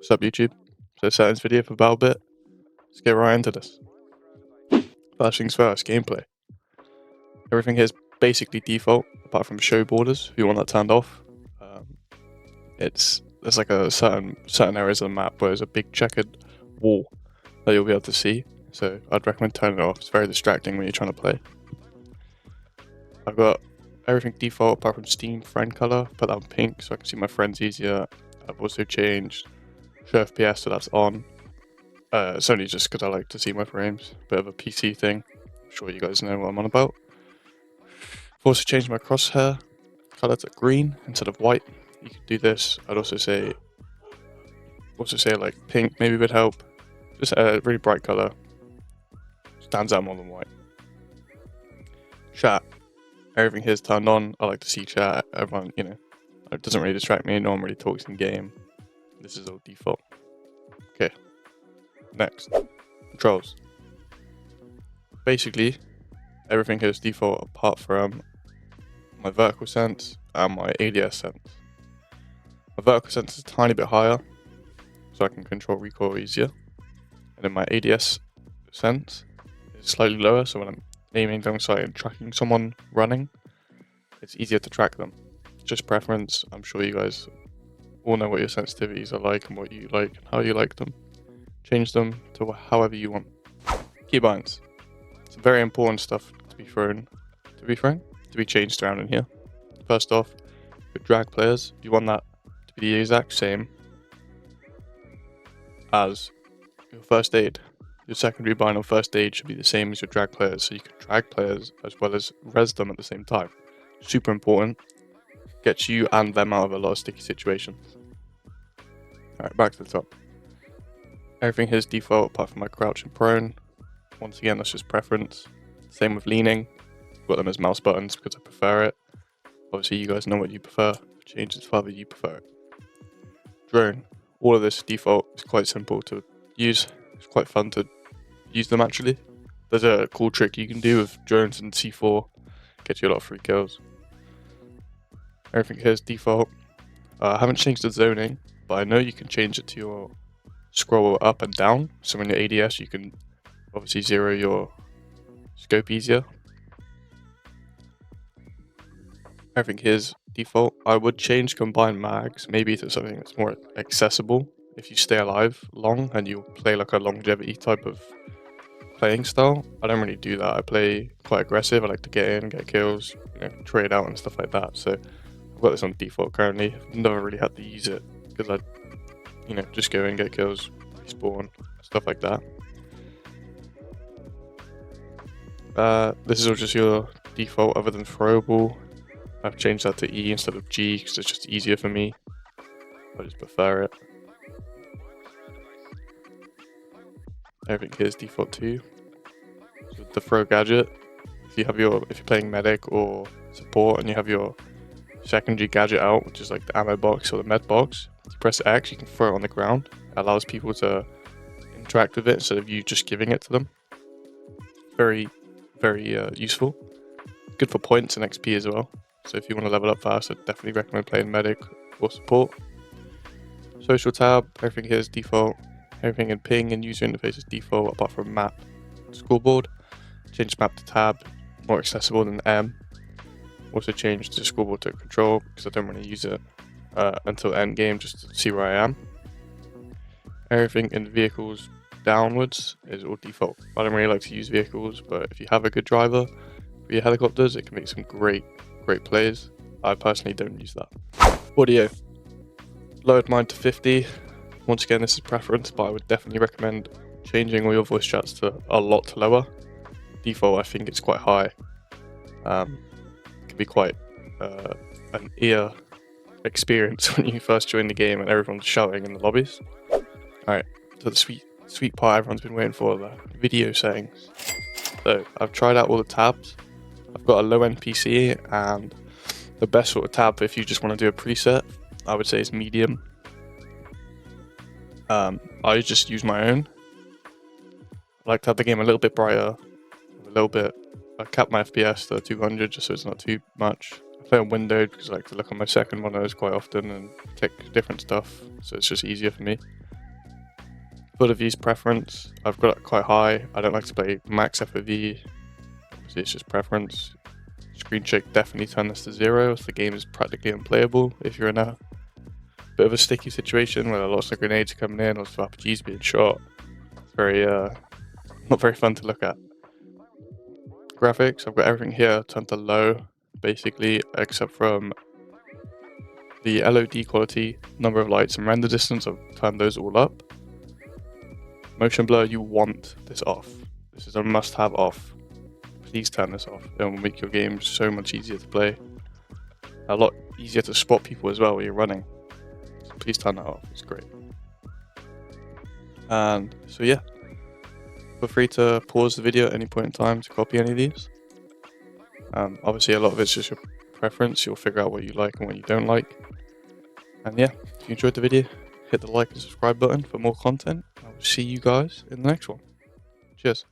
What's up, YouTube? So settings video for Battlebit. Let's get right into this. First things first, gameplay. Everything here is basically default, apart from show borders. If you want that turned off, there's like a certain areas of the map where there's a big checkered wall that you'll be able to see. So I'd recommend turning it off. It's very distracting when you're trying to play. I've got everything default apart from Steam friend color. Put that on pink so I can see my friends easier. I've also changed show FPS, so that's on. It's only just because I like to see my frames. Bit of a PC thing. I'm sure you guys know what I'm on about. I've also changed my crosshair color to green instead of white. You could do this. I'd also say like pink maybe would help. Just a really bright color. Stands out more than white. Chat. Everything here is turned on. I like to see chat. Everyone, it doesn't really distract me. No one really talks in game. This is all default. Okay. Next. Controls. Basically, everything here is default apart from my vertical sense and my ADS sense. My vertical sense is a tiny bit higher, so I can control recoil easier. And then my ADS sense is slightly lower, so when I'm aiming down sight and tracking someone running, it's easier to track them. Just preference. I'm sure you guys all know what your sensitivities are like and what you like and how you like them. Change them to however you want. Keybinds. It's very important stuff to be changed around in here. First off, with drag players, you want that to be the exact same as your first aid. Your secondary bind or first aid should be the same as your drag players, so you can drag players as well as res them at the same time. Super important. Gets you and them out of a lot of sticky situations. Alright, back to the top. Everything here is default apart from my crouch and prone. Once again, that's just preference. Same with leaning. I've got them as mouse buttons because I prefer it. Obviously, you guys know what you prefer. Change it to however you prefer it. Drone. All of this default is quite simple to use. It's quite fun to use them actually. There's a cool trick you can do with drones and C4. Gets you a lot of free kills. Everything here is default. I haven't changed the zoning, but I know you can change it to your scroll up and down. So when you're ADS, you can obviously zero your scope easier. Everything here is default. I would change combined mags maybe to something that's more accessible if you stay alive long and you play like a longevity type of playing style. I don't really do that. I play quite aggressive. I like to get in, get kills, trade out and stuff like that. So I've got this on default currently. I've never really had to use it because I just go in, get kills, respawn, stuff like that. This is all just your default other than throwable. I've changed that to E instead of G because it's just easier for me. I just prefer it. Everything here is default too. So the throw gadget, if you're playing medic or support and you have your secondary gadget out, which is like the ammo box or the med box, if you press X, you can throw it on the ground. It allows people to interact with it instead of you just giving it to them. Very, very useful. Good for points and XP as well. So if you want to level up fast, I'd definitely recommend playing medic or support. Social tab, everything here is default. Everything in ping and user interface is default apart from map. Scoreboard, change map to tab, more accessible than M. Also changed the scoreboard to control because I don't really use it until end game just to see where I am. Everything in vehicles downwards is all default. I don't really like to use vehicles, but if you have a good driver for your helicopters, it can make some great plays. I personally don't use that. Audio. Lowered mine to 50. Once again, this is preference, but I would definitely recommend changing all your voice chats to a lot lower. Default, I think it's quite high. It can be quite an ear experience when you first join the game and everyone's shouting in the lobbies. Alright, so the sweet part everyone's been waiting for, the video settings. So I've tried out all the tabs. I've got a low end PC, and the best sort of tab if you just want to do a preset, I would say is medium. I just use my own. I like to have the game a little bit brighter, I cap my FPS to 200 just so it's not too much. I play on windowed because I like to look on my second monitors quite often and click different stuff, so it's just easier for me. field of view's preference. I've got it quite high. I don't like to play max FOV. Obviously, it's just preference. Screen shake, definitely turn this to 0, so the game is practically unplayable if you're in a bit of a sticky situation where lots of grenades are coming in, lots of RPGs being shot. It's very, not very fun to look at. Graphics, I've got everything here turned to low, basically, except from the LOD quality, number of lights, and render distance. I've turned those all up. Motion blur, you want this off. This is a must-have off. Please turn this off. It will make your game so much easier to play. A lot easier to spot people as well when you're running. So please turn that off. It's great. And so yeah, feel free to pause the video at any point in time to copy any of these. Obviously, a lot of it's just your preference. You'll figure out what you like and what you don't like. And yeah, if you enjoyed the video, hit the like and subscribe button for more content. I will see you guys in the next one. Cheers.